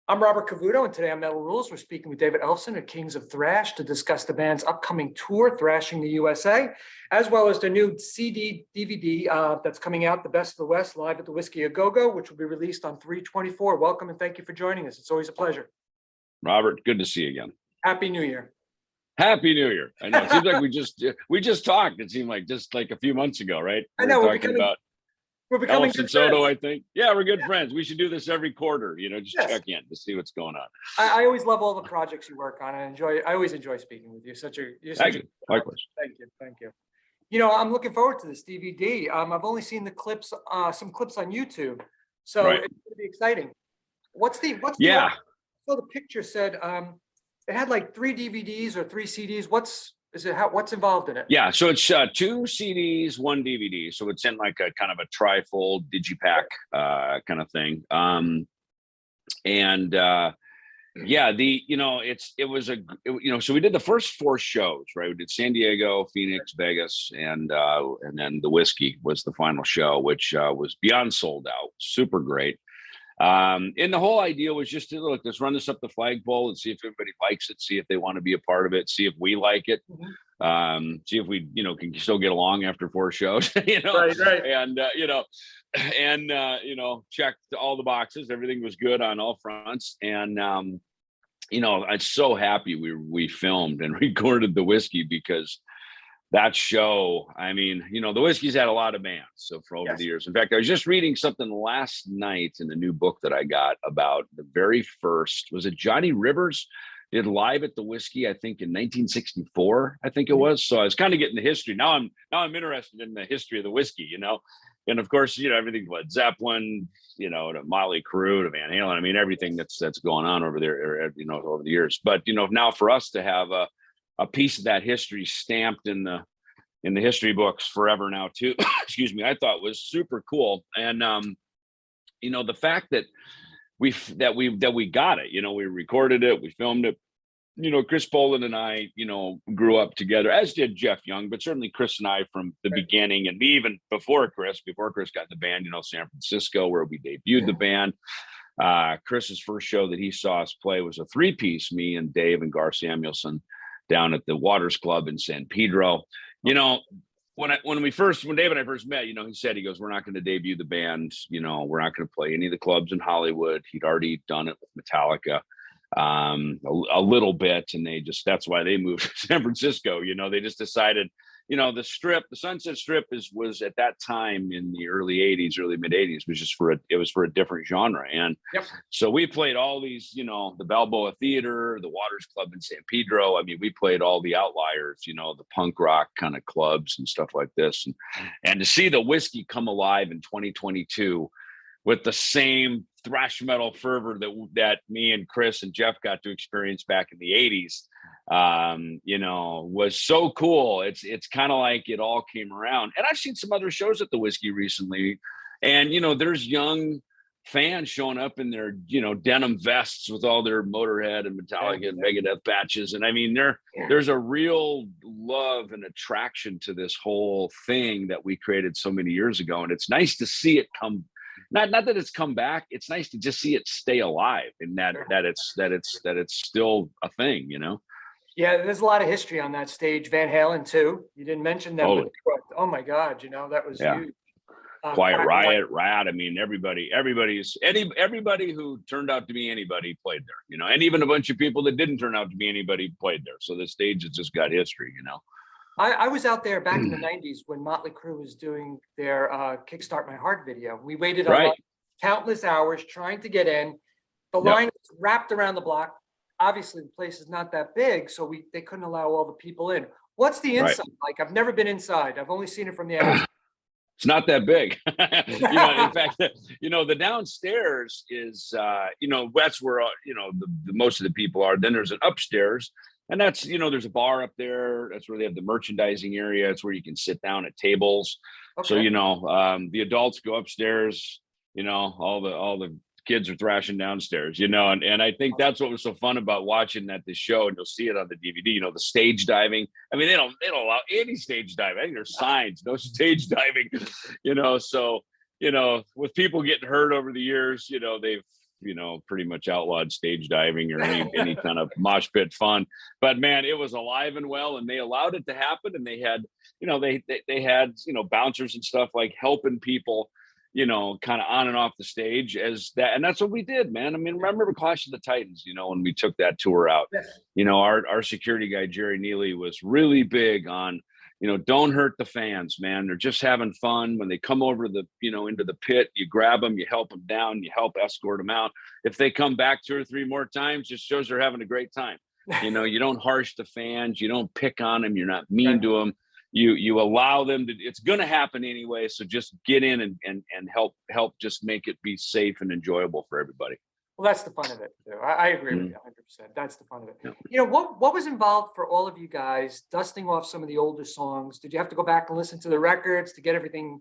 I'm Robert Cavuto, and today on Metal Rules, we're speaking with David Ellefson of Kings of Thrash to discuss the band's upcoming tour, Thrashing the USA, as well as the new CD DVD that's coming out, The Best of the West, live at the Whisky A Go-Go, which will be released on 3/24. Welcome and thank you for joining us. It's always a pleasure. Robert, good to see you again. Happy New Year. Happy New Year. I know it seems like we just talked. It seemed like just like a few months ago, right? I know we're talking about Ellefson Soto, I think. Yeah, we're good friends. We should do this every quarter, just check in to see what's going on. I always love all the projects you work on. I always enjoy speaking with you. Thank you. Likewise. Thank you. I'm looking forward to this DVD. I've only seen the clips, some clips on YouTube, so Right. It's going to be exciting. What's the so the picture said it had like 3 DVDs or 3 CDs. What's involved in it? Yeah, so it's 2 CDs, 1 DVD. So it's in like a kind of a trifold digipack kind of thing. So we did the first 4 shows, right? We did San Diego, Phoenix, Vegas, and then the Whisky was the final show, which was beyond sold out, super great. And the whole idea was just to look, let's run this up the flagpole and see if everybody likes it, see if they want to be a part of it, see if we like it, see if we, can still get along after 4 shows, Right. And, checked all the boxes. Everything was good on all fronts. And, I'm so happy we filmed and recorded the Whisky because that show, the Whisky's had a lot of bands. So for over the years, in fact, I was just reading something last night in the new book that I got about the very first, was it Johnny Rivers did live at the Whisky, I think in 1964, I think it was. So I was kind of getting the history. Now I'm interested in the history of the Whisky, and of course, everything Led Zeppelin, to Motley Crue, to Van Halen. Everything that's going on over there, over the years. But, now for us to have a piece of that history stamped in the history books forever now too, excuse me, I thought was super cool. And, the fact that we got it, we recorded it, we filmed it, Chris Poland and I, grew up together, as did Jeff Young, but certainly Chris and I from the beginning, and me even before Chris got in the band, San Francisco, where we debuted the band. Chris's first show that he saw us play was a 3-piece, me and Dave and Gar Samuelson, down at the Waters Club in San Pedro. When Dave and I first met, he said, we're not going to debut the band. We're not going to play any of the clubs in Hollywood. He'd already done it with Metallica a little bit. And that's why they moved to San Francisco. They just decided, the Sunset Strip was at that time in the early 80s, early mid 80s, was for a different genre. And so we played all these, the Balboa Theater, the Waters Club in San Pedro. We played all the outliers, the punk rock kind of clubs and stuff like this. And to see the Whisky come alive in 2022 with the same thrash metal fervor that me and Chris and Jeff got to experience back in the 80s, was so cool. It's kind of like it all came around. And I've seen some other shows at the Whisky recently, and there's young fans showing up in their denim vests with all their Motorhead and Metallica and Megadeth patches, and there's a real love and attraction to this whole thing that we created so many years ago, and it's nice to see it come. Not that it's come back. It's nice to just see it stay alive, and that it's still a thing, Yeah, there's a lot of history on that stage. Van Halen too. You didn't mention them, but oh my God, that was huge. Quiet Riot, Rat. Everybody who turned out to be anybody played there, and even a bunch of people that didn't turn out to be anybody played there. So the stage has just got history, I was out there back in the 90s when Motley Crue was doing their Kickstart My Heart video. We waited countless hours trying to get in. The line was wrapped around the block. Obviously, the place is not that big, so they couldn't allow all the people in. What's the inside like? I've never been inside. I've only seen it from the outside. It's not that big. In fact, the downstairs is, that's where, the most of the people are. Then there's an upstairs. And that's, there's a bar up there. That's where they have the merchandising area. It's where you can sit down at tables. Okay. So, the adults go upstairs, all the kids are thrashing downstairs, and I think that's what was so fun about watching at the show, and you'll see it on the DVD, the stage diving. They don't allow any stage diving. I think there's signs, no stage diving, so, with people getting hurt over the years, pretty much outlawed stage diving or any kind of mosh pit fun. But man, it was alive and well, and they allowed it to happen. And they had, they had, bouncers and stuff like helping people, kind of on and off the stage as that. And that's what we did, man. I mean, remember Clash of the Titans, when we took that tour out, Yes. Our security guy, Jerry Neely, was really big on, don't hurt the fans, man. They're just having fun. When they come over into the pit, you grab them, you help them down, you help escort them out. If they come back 2 or 3 more times, just shows they're having a great time. You don't harsh the fans. You don't pick on them. You're not mean to them. You allow them to, it's going to happen anyway. So just get in and help just make it be safe and enjoyable for everybody. Well, that's the fun of it too. I agree with you 100%. That's the fun of it. Yeah. What was involved for all of you guys dusting off some of the older songs? Did you have to go back and listen to the records to get everything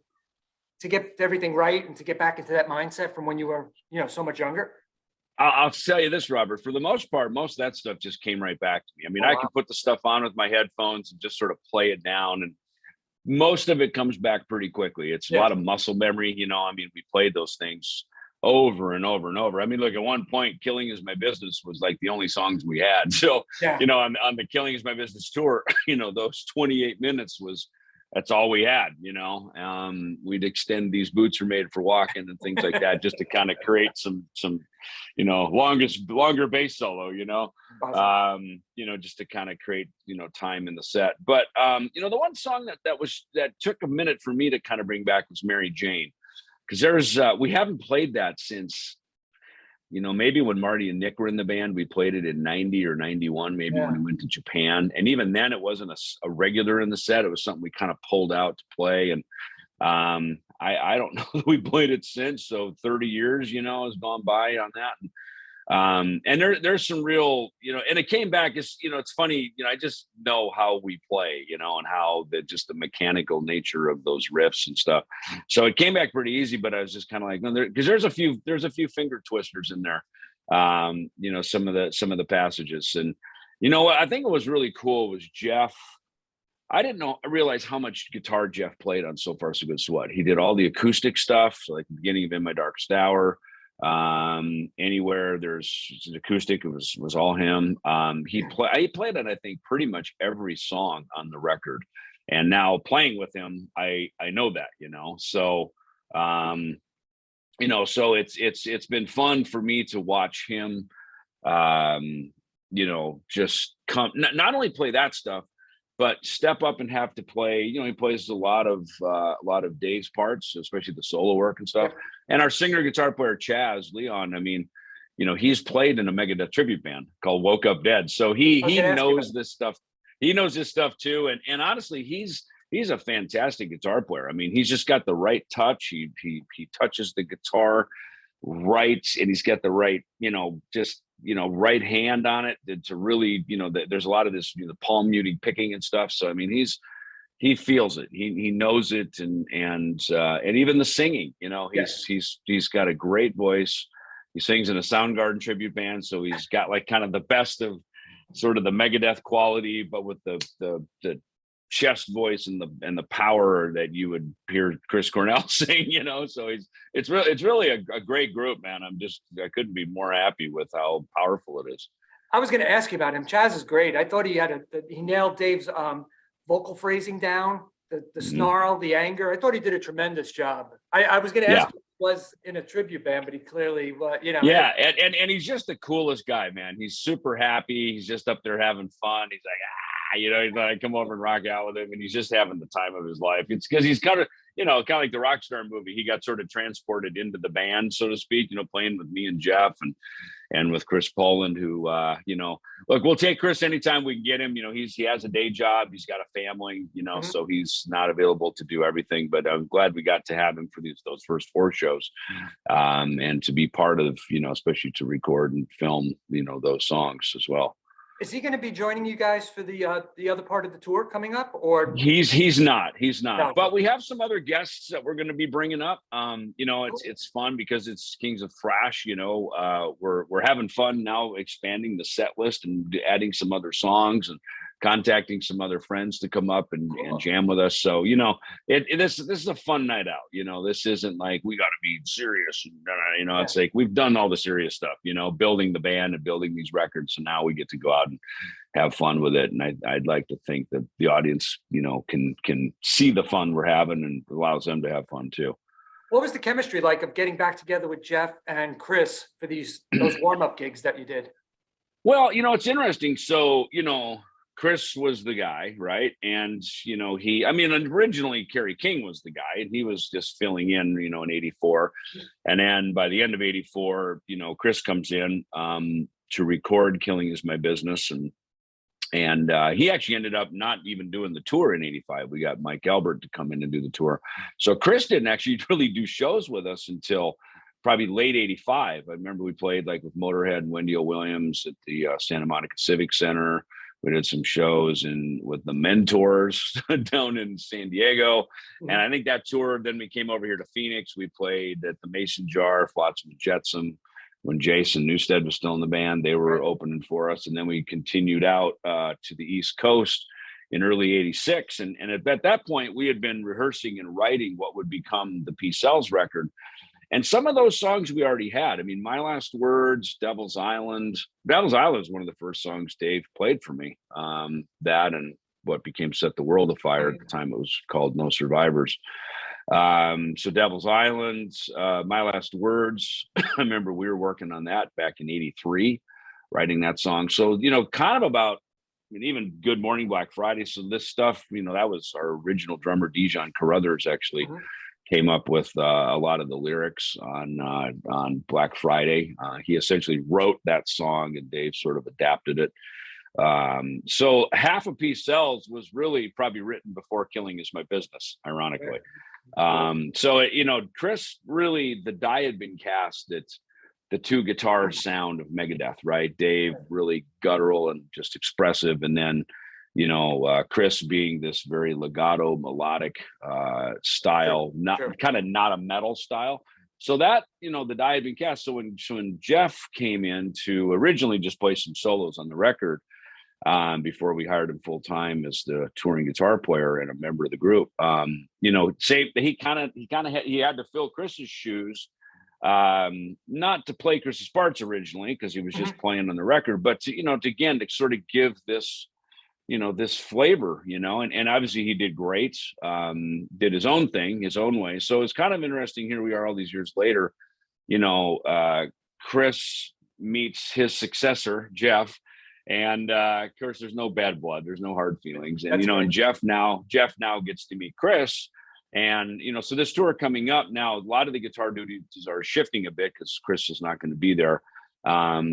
right and to get back into that mindset from when you were, so much younger? I'll tell you this, Robert, for the most part, most of that stuff just came right back to me. I mean, I can put the stuff on with my headphones and just sort of play it down, and most of it comes back pretty quickly. It's a lot of muscle memory. I mean, we played those things over and over and over. I mean, look, at one point, Killing Is My Business was like the only songs we had. So, on the Killing Is My Business tour, those 28 minutes that's all we had, we'd extend These Boots Are Made for Walking and things like that, just to kind of create some, longer bass solo, just to kind of create, time in the set. But, the one song that took a minute for me to kind of bring back was Mary Jane. Because we haven't played that since, maybe when Marty and Nick were in the band. We played it in 90 or 91, maybe when we went to Japan. And even then it wasn't a regular in the set. It was something we kind of pulled out to play. And I don't know that we played it since. So 30 years, has gone by on that. And there's some real, and it came back as, it's funny, I just know how we play, and how just the mechanical nature of those riffs and stuff. So it came back pretty easy, but I was just kind of like, no, because there's a few finger twisters in there, some of the passages. And what I think it was really cool was Jeff. I realize how much guitar Jeff played on So Far So Good So What. He did all the acoustic stuff, so like the beginning of In My Darkest Hour. Anywhere there's an acoustic, it was all him. He played on, I think, pretty much every song on the record. And now playing with him, I know that, so so it's been fun for me to watch him just come, not only play that stuff, but step up and have to play. He plays a lot of Dave's parts, especially the solo work and stuff. And our singer guitar player Chaz Leon, I mean, he's played in a Megadeth tribute band called Woke Up Dead, so he knows this stuff. He knows this stuff too, and honestly, he's a fantastic guitar player. I mean, he's just got the right touch. He touches the guitar right, and he's got the right, right hand on it to really, there's a lot of this, the palm muting picking and stuff. So I mean, he feels it. He knows it, and even the singing, he's got a great voice. He sings in a Soundgarden tribute band, so he's got like kind of the best of sort of the Megadeth quality, but with the chest voice and the power that you would hear Chris Cornell sing, so it's really a great group, man. I couldn't be more happy with how powerful it is. I was going to ask you about him. Chaz is great. I thought he nailed Dave's vocal phrasing down, the snarl, the anger. I thought he did a tremendous job. I was going to ask you if he was in a tribute band, but he clearly was, Yeah, and he's just the coolest guy, man. He's super happy. He's just up there having fun. He's like, he's like, come over and rock out with him, and he's just having the time of his life. It's because he's kind of like the Rockstar movie. He got sort of transported into the band, so to speak, playing with me and Jeff and with Chris Poland, who, look, we'll take Chris anytime we can get him. He has a day job. He's got a family, so he's not available to do everything, but I'm glad we got to have him for those first 4 shows, and to be part of, especially to record and film, those songs as well. Is he going to be joining you guys for the other part of the tour coming up, or he's not, No. but we have some other guests that we're going to be bringing up. It's fun because it's Kings of Thrash. We're having fun now expanding the set list and adding some other songs and contacting some other friends to come up and jam with us. So, this is a fun night out. This isn't like we got to be serious. It's like we've done all the serious stuff, building the band and building these records. So now we get to go out and have fun with it. And I'd like to think that the audience, can see the fun we're having and allows them to have fun too. What was the chemistry like of getting back together with Jeff and Chris for those warm-up gigs that you did? Well, it's interesting. So, Chris was the guy, right? And, originally Kerry King was the guy and he was just filling in, in 84. And then by the end of 84, Chris comes in to record Killing Is My Business. And he actually ended up not even doing the tour in 85. We got Mike Albert to come in and do the tour. So Chris didn't actually really do shows with us until probably late 85. I remember we played like with Motorhead and Wendy O. Williams at the Santa Monica Civic Center. We did some shows with the Mentors down in San Diego. Mm-hmm. And I think that tour, then we came over here to Phoenix. We played at the Mason Jar, Flotsam and Jetsam. When Jason Newsted was still in the band, they were opening for us. And then we continued out to the East Coast in early 86. And at that point, we had been rehearsing and writing what would become the Peace Sells record. And some of those songs we already had. I mean, My Last Words, Devil's Island. Devil's Island was one of the first songs Dave played for me. That and what became Set the World Afire. At the time, it was called No Survivors. So Devil's Island, My Last Words. I remember we were working on that back in 83, writing that song. So, kind of about, even Good Morning Black Friday. So this stuff, that was our original drummer, Dijon Carruthers, actually came up with a lot of the lyrics on Black Friday. He essentially wrote that song and Dave sort of adapted it. So half of Peace Sells was really probably written before Killing Is My Business, ironically. So, Chris, really, the die had been cast at the two guitar sound of Megadeth, right? Dave really guttural and just expressive. And then, Chris being this very legato, melodic style, not a metal style. So that, the die had been cast. So when Jeff came in to originally just play some solos on the record, before we hired him full time as the touring guitar player and a member of the group, say he had to fill Chris's shoes, not to play Chris's parts originally because he was just playing on the record, but to sort of give this, this flavor, and obviously he did great, did his own thing, his own way. So it's kind of interesting. Here we are all these years later, Chris meets his successor, Jeff. And of course, there's no bad blood, there's no hard feelings, and and Jeff now gets to meet Chris, and so this tour coming up now, a lot of the guitar duties are shifting a bit because Chris is not going to be there.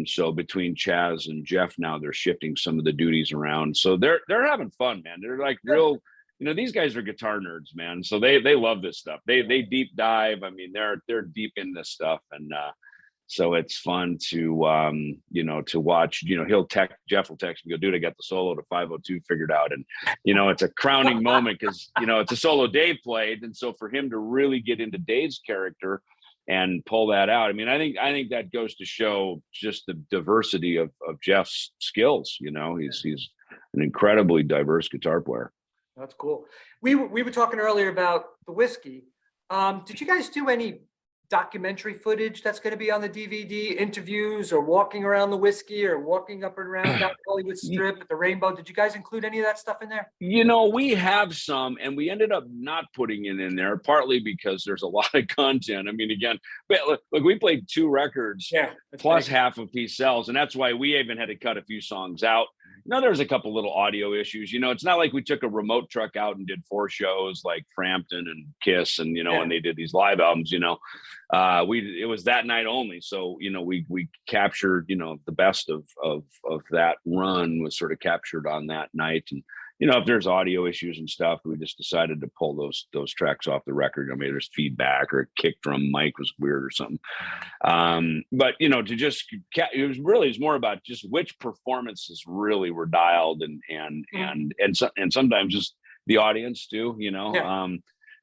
So between Chaz and Jeff now, they're shifting some of the duties around. So they're having fun, man. They're like real, these guys are guitar nerds, man. So they love this stuff. They deep dive. I mean, they're deep in this stuff, and so it's fun to watch. Jeff will text me, go, dude, I got the solo to 502 figured out. And, it's a crowning moment because, it's a solo Dave played. And so for him to really get into Dave's character and pull that out, I think that goes to show just the diversity of Jeff's skills. He's an incredibly diverse guitar player. That's cool. We were talking earlier about the Whisky. Did you guys do any documentary footage that's going to be on the DVD, interviews, or walking around the Whisky, or walking up and around down Hollywood Strip at the Rainbow? Did you guys include any of that stuff in there? We have some, and we ended up not putting it in there, partly because there's a lot of content. Again, but look, we played 2 records plus half of Peace Sells, and that's why we even had to cut a few songs out. There's a couple little audio issues. It's not like we took a remote truck out and did 4 shows like Frampton and Kiss, and when they did these live albums, it was that night only. So we captured the best of that run was sort of captured on that night. And if there's audio issues and stuff, we just decided to pull those tracks off the record. Maybe there's feedback or a kick drum mic was weird or something. But it was more about just which performances really were dialed and sometimes just the audience too.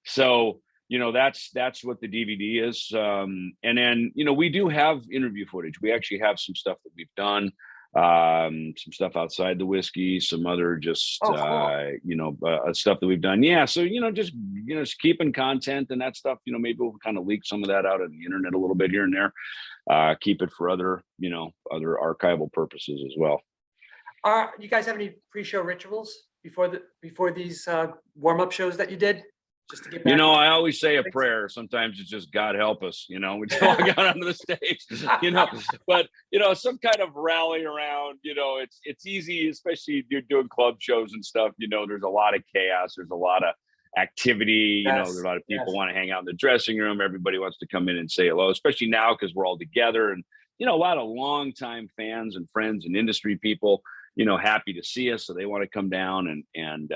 So that's what the DVD is. And then we do have interview footage. We actually have some stuff that we've done. some stuff outside the Whisky, some other just Oh, cool. stuff that we've done. Yeah, so just keeping content and that stuff. Maybe we'll kind of leak some of that out on the internet a little bit here and there. Keep it for other archival purposes as well. You guys have any pre-show rituals before these warm-up shows that you did? Just to get back. I always say a prayer. Sometimes it's just God help us, we walk out onto the stage, but some kind of rally around, it's easy, especially if you're doing club shows and stuff, there's a lot of chaos, there's a lot of activity, there's a lot of people want to hang out in the dressing room, everybody wants to come in and say hello, especially now because we're all together, and a lot of longtime fans and friends and industry people, happy to see us, so they want to come down and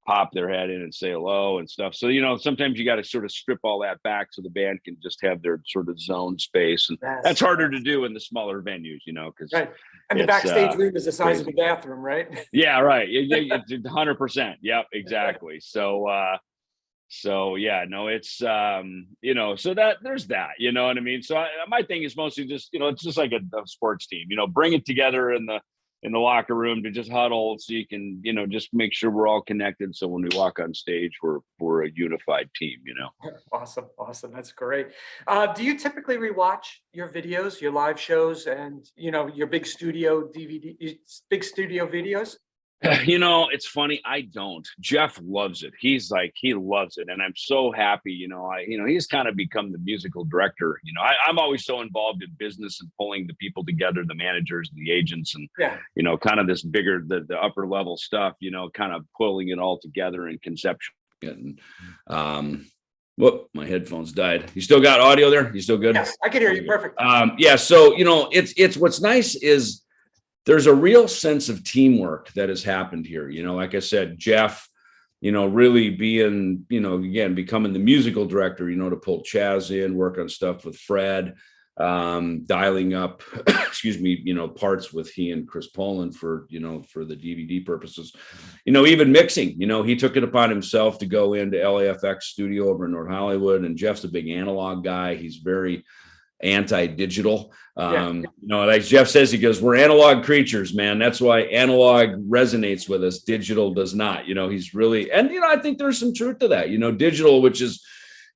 pop their head in and say hello and stuff. So, sometimes you got to sort of strip all that back so the band can just have their sort of zone space. And that's harder to do in the smaller venues, because right. And the backstage room is the size of the bathroom, right? Yeah, right. 100%. Yep, exactly. So yeah, no, it's, so that there's that, you know what I mean? So my thing is mostly just, it's just like a sports team, bring it together in the locker room to just huddle so you can, just make sure we're all connected. So when we walk on stage, we're a unified team, Awesome. That's great. Do you typically rewatch your videos, your live shows, and, your big studio videos? It's funny. I don't. Jeff loves it. He loves it. And I'm so happy, he's kind of become the musical director. I'm always so involved in business and pulling the people together, the managers, the agents, and, kind of this bigger, the upper level stuff, kind of pulling it all together and conception. And, whoop, my headphones died. You still got audio there? You still good? Yes, I can hear you. Perfect. Yeah. So, it's what's nice is there's a real sense of teamwork that has happened here. Like I said, Jeff, really being, again, becoming the musical director, to pull Chaz in, work on stuff with Fred, dialing up, parts with he and Chris Poland for the DVD purposes, even mixing, he took it upon himself to go into LAFX studio over in North Hollywood. And Jeff's a big analog guy. He's very anti-digital. Like Jeff says, he goes, we're analog creatures, man. That's why analog resonates with us. Digital does not, he's really, and, I think there's some truth to that, digital, which is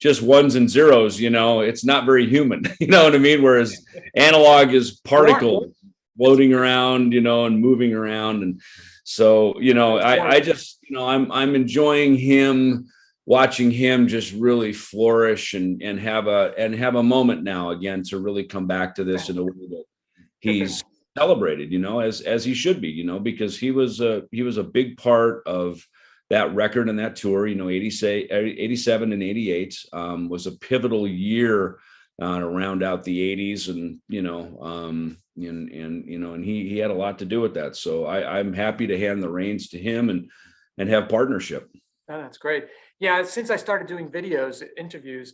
just ones and zeros, it's not very human, you know what I mean? Whereas analog is particles floating around, and moving around. And so, I just, I'm enjoying watching him just really flourish and have a moment now again to really come back to this in a way that he's celebrated, as he should be, because he was a big part of that record and that tour, 87 and 88 was a pivotal year to round out the 80s, and and he had a lot to do with that. So I'm happy to hand the reins to him and have partnership. Oh, that's great. Yeah, since I started doing interviews,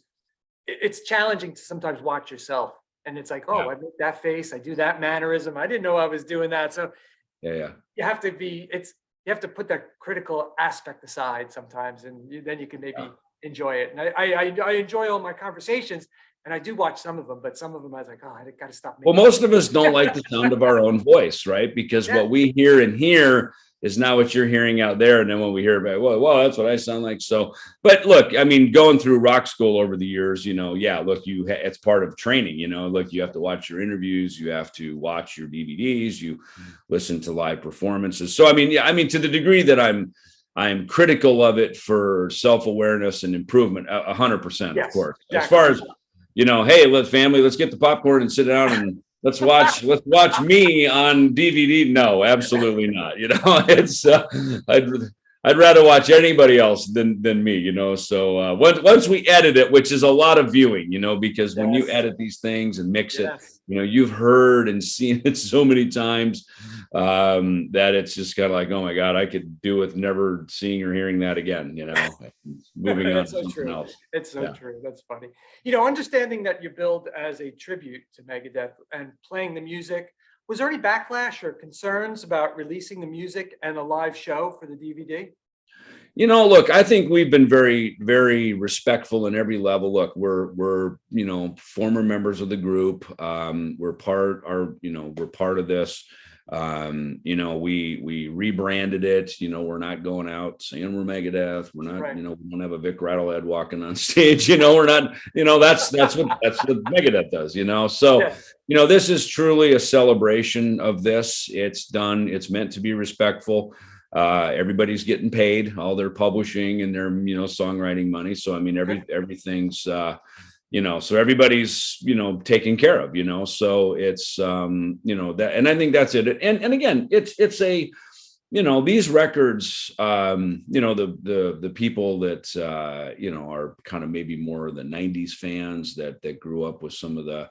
it's challenging to sometimes watch yourself. And it's like, I make that face, I do that mannerism. I didn't know I was doing that. So you have to put that critical aspect aside sometimes, and then you can maybe enjoy it. And I enjoy all my conversations, and I do watch some of them, but some of them I was like, I got to stop. Well, most of us don't like the sound of our own voice, right? Because what we hear in here is not what you're hearing out there. And then when we hear about, well, that's what I sound like. So, but look, I mean, going through rock school over the years, it's part of training, look, you have to watch your interviews, you have to watch your DVDs, you listen to live performances. So, I mean, to the degree that I'm critical of it for self-awareness and improvement, 100%, of course. Exactly. As far as, hey, let's get the popcorn and sit down and let's watch me on DVD. No, absolutely not. It's I'd rather watch anybody else than me, So once we edit it, which is a lot of viewing, because when you edit these things and mix it, you've heard and seen it so many times that it's just kind of like, oh my God, I could do with never seeing or hearing that again, moving on to something else. It's so true. That's funny. Understanding that you build as a tribute to Megadeth and playing the music, was there any backlash or concerns about releasing the music and a live show for the DVD? Look, I think we've been very, very respectful in every level. Look, we're former members of the group. We're part of this. You know, we rebranded it. You know, we're not going out saying we're Megadeth. We're not, Right. you know, we don't have a Vic Rattlehead walking on stage. You know, we're not, you know, that's what Megadeth does, you know. So, Yeah. you know, this is truly a celebration of this. It's done, it's meant to be respectful. Everybody's getting paid, all their publishing and their, you know, songwriting money. So I mean, everything's you know, so everybody's, you know, taken care of, you know, so it's you know, that, and I think that's it. And again, it's a, you know, these records, you know, the people that you know, are kind of maybe more the 90s fans that grew up with some of the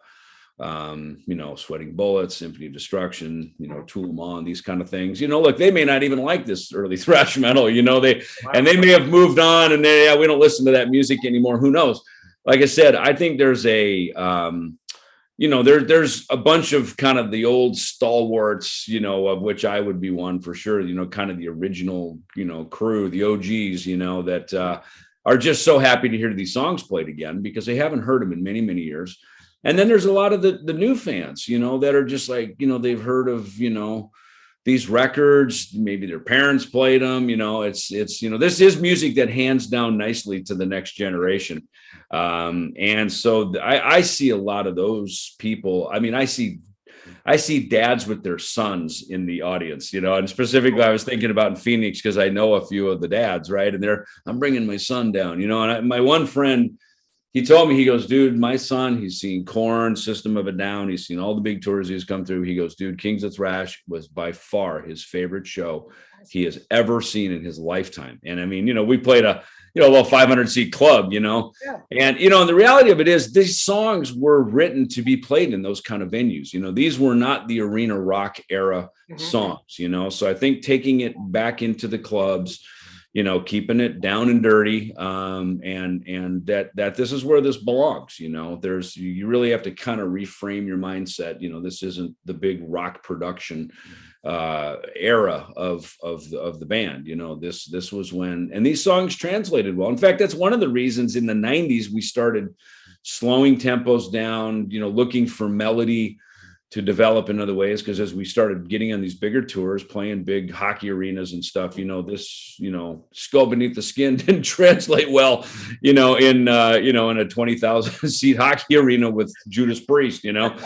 you know, Sweating Bullets, Symphony of Destruction, you know, Tool on, these kind of things, you know, look, they may not even like this early thrash metal, you know, and they may have moved on and yeah, we don't listen to that music anymore. Who knows? Like I said, I think there's a you know, there's a bunch of kind of the old stalwarts, you know, of which I would be one for sure, you know, kind of the original, you know, crew, the OGs, you know, that are just so happy to hear these songs played again because they haven't heard them in many, many years. And then there's a lot of the new fans, you know, that are just like, you know, they've heard of, you know, these records, maybe their parents played them, you know, it's, you know, this is music that hands down nicely to the next generation. And so I see a lot of those people. I mean, I see dads with their sons in the audience, you know, and specifically I was thinking about in Phoenix because I know a few of the dads, right? And I'm bringing my son down, you know, and my one friend, he told me, he goes, dude, my son, he's seen Korn, System of a Down. He's seen all the big tours he's come through. He goes, dude, Kings of Thrash was by far his favorite show he has ever seen in his lifetime. And I mean, you know, we played a little 500 seat club, you know, and, you know, and the reality of it is these songs were written to be played in those kind of venues. You know, these were not the arena rock era songs, you know, so I think taking it back into the clubs, you know, keeping it down and dirty, and that this is where this belongs. You know, you really have to kind of reframe your mindset. You know, this isn't the big rock production era of the band. You know, this was when, and these songs translated well. In fact, that's one of the reasons in the 90s we started slowing tempos down, you know, looking for melody to develop in other ways, because as we started getting on these bigger tours, playing big hockey arenas and stuff, you know, this, you know, Skull Beneath the Skin didn't translate well, you know, in a 20,000 seat hockey arena with Judas Priest, you know.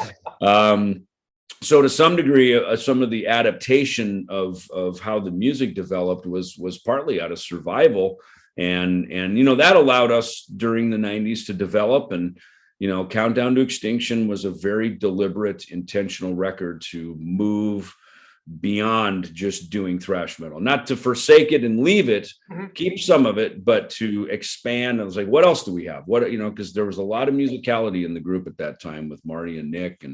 So to some degree, some of the adaptation of how the music developed was partly out of survival, and you know, that allowed us during the 90s to develop. And you know, Countdown to Extinction was a very deliberate, intentional record to move beyond just doing thrash metal, not to forsake it and leave it, keep some of it, but to expand. I was like, what else do we have? What, you know, because there was a lot of musicality in the group at that time with Marty and Nick,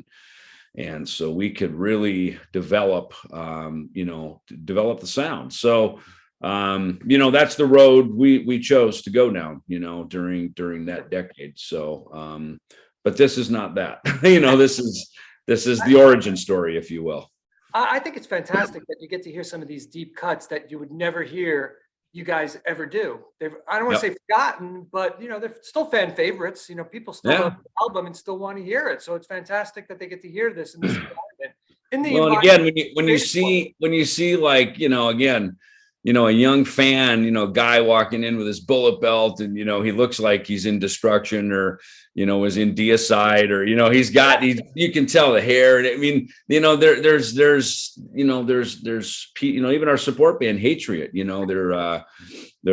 and so we could really develop, you know, develop the sound. So, you know, that's the road we chose to go down, you know, during that decade. So, but this is not that, you know, this is the origin story, if you will. I think it's fantastic that you get to hear some of these deep cuts that you would never hear you guys ever do. I don't want to say forgotten, but you know, they're still fan favorites. You know, people still love the album and still want to hear it. So it's fantastic that they get to hear this in this environment. Well, and again, when you see like, you know, again, you know, a young fan, you know, guy walking in with his bullet belt, and you know, he looks like he's in Destruction, or you know, was in Deicide, or you know, you can tell the hair. And I mean, you know, there's you know, even our support band Hatred, you know, they're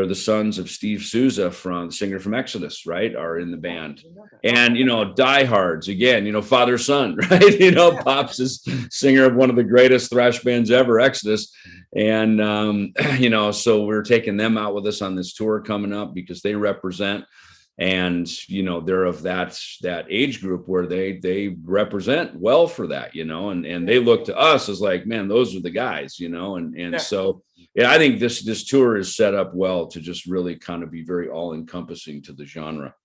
the sons of Steve Souza, from the singer from Exodus, right, are in the band. And you know, diehards again, you know, father son, right, you know, Pops is singer of one of the greatest thrash bands ever, Exodus. And you know, so we're taking them out with us on this tour coming up because they represent, and you know, they're of that age group where they represent well for that, you know, and they look to us as like, man, those are the guys, you know. And so I think this tour is set up well to just really kind of be very all encompassing to the genre.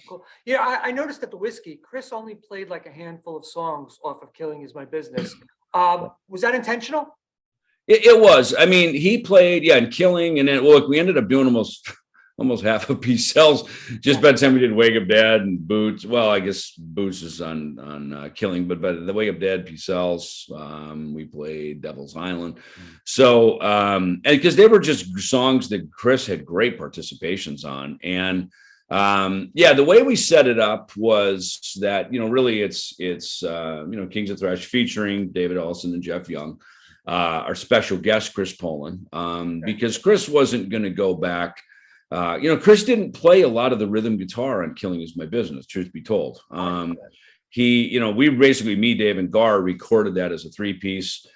Cool. Yeah, I noticed at the Whisky, Chris only played like a handful of songs off of Killing Is My Business. Was that intentional? It was. I mean, he played, in Killing, and then look, we ended up doing almost almost half of Peace Sells. Just by the time we did Wake Up Dead and Boots. Well, I guess Boots is on Killing, but the Wake Up Dead, Peace Sells. We played Devil's Island. So and because they were just songs that Chris had great participations on, and the way we set it up was that really it's Kings of Thrash featuring David Ellefson and Jeff Young. Our special guest, Chris Poland, because Chris wasn't going to go back. Chris didn't play a lot of the rhythm guitar on Killing Is My Business, truth be told. We basically, me, Dave, and Gar recorded that as a 3-piece.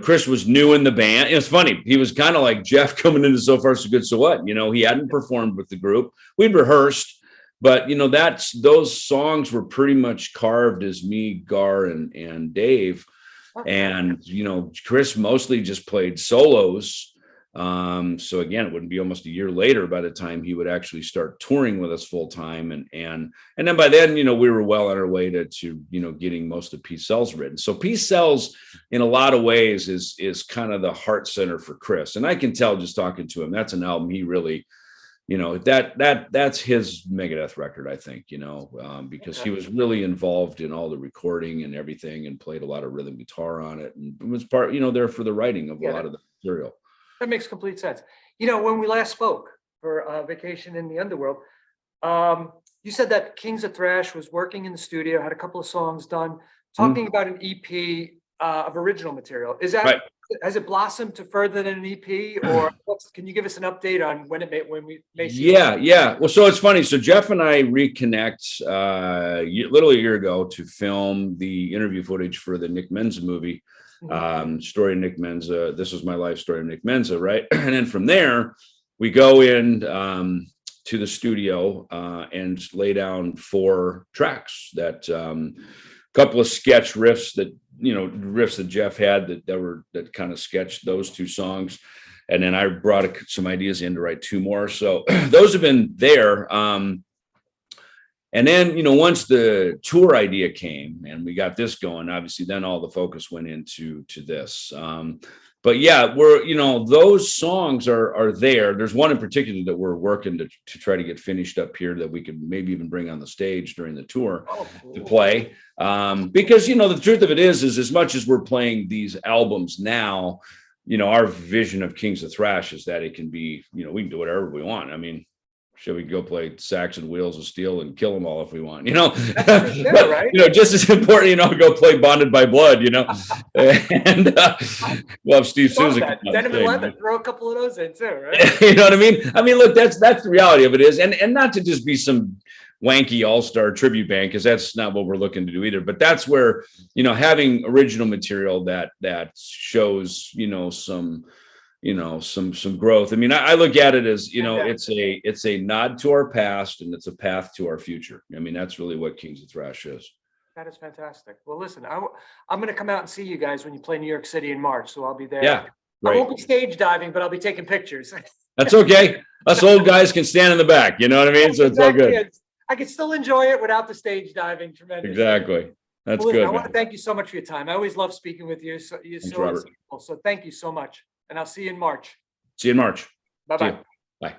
Chris was new in the band. It's funny. He was kind of like Jeff coming into So Far So Good, So What? He hadn't performed with the group. We'd rehearsed, but those songs were pretty much carved as me, Gar, and Dave. And Chris mostly just played solos. So again, it wouldn't be almost a year later by the time he would actually start touring with us full time. And then by then, we were well on our way to getting most of Peace Sells written. So Peace Sells in a lot of ways is kind of the heart center for Chris. And I can tell just talking to him, that's an album he really, that's his Megadeth record, I think, because he was really involved in all the recording and everything and played a lot of rhythm guitar on it. And it was part, there for the writing of a lot of the material. That makes complete sense. When we last spoke for Vacation in the Underworld, you said that Kings of Thrash was working in the studio, had a couple of songs done, talking about an EP of original material. Is that right? Has it blossomed to further than an EP, or can you give us an update on when we may see it? Yeah. Well, so it's funny. So Jeff and I reconnect literally a year ago to film the interview footage for the Nick Menza movie. Story of Nick Menza. This was my life story of Nick Menza, right? And then from there, we go in to the studio and lay down 4 tracks. That couple of sketch riffs that Jeff had that kind of sketched those 2 songs, and then I brought some ideas in to write 2 more. So those have been there. And then, once the tour idea came and we got this going, obviously then all the focus went into this. But yeah, those songs are there. There's one in particular that we're working to try to get finished up here that we could maybe even bring on the stage during the tour to play. Because, the truth of it is as much as we're playing these albums now, our vision of Kings of Thrash is that it can be, we can do whatever we want. I mean, should we go play Sax and Wheels of Steel and kill them all if we want, That's sure, but, right? Just as important, go play Bonded by Blood, and well, Steve Souza. Denim and Leather, throw a couple of those in too, right? You know what I mean? I mean, look, that's the reality of it is, and not to just be some wanky all-star tribute band, because that's not what we're looking to do either. But that's where, having original material that shows, some growth. I mean, I look at it as, it's a nod to our past and it's a path to our future. I mean, that's really what Kings of Thrash is. That is fantastic. Well, listen, I'm going to come out and see you guys when you play New York City in March. So I'll be there. Yeah. Right. I won't be stage diving, but I'll be taking pictures. That's okay. Us old guys can stand in the back. You know what I mean? So it's all good. I can still enjoy it without the stage diving. Tremendous. Exactly. That's good. I want to thank you so much for your time. I always love speaking with you. Thanks, Robert. So thank you so much. And I'll see you in March. See you in March. Bye-bye. Bye.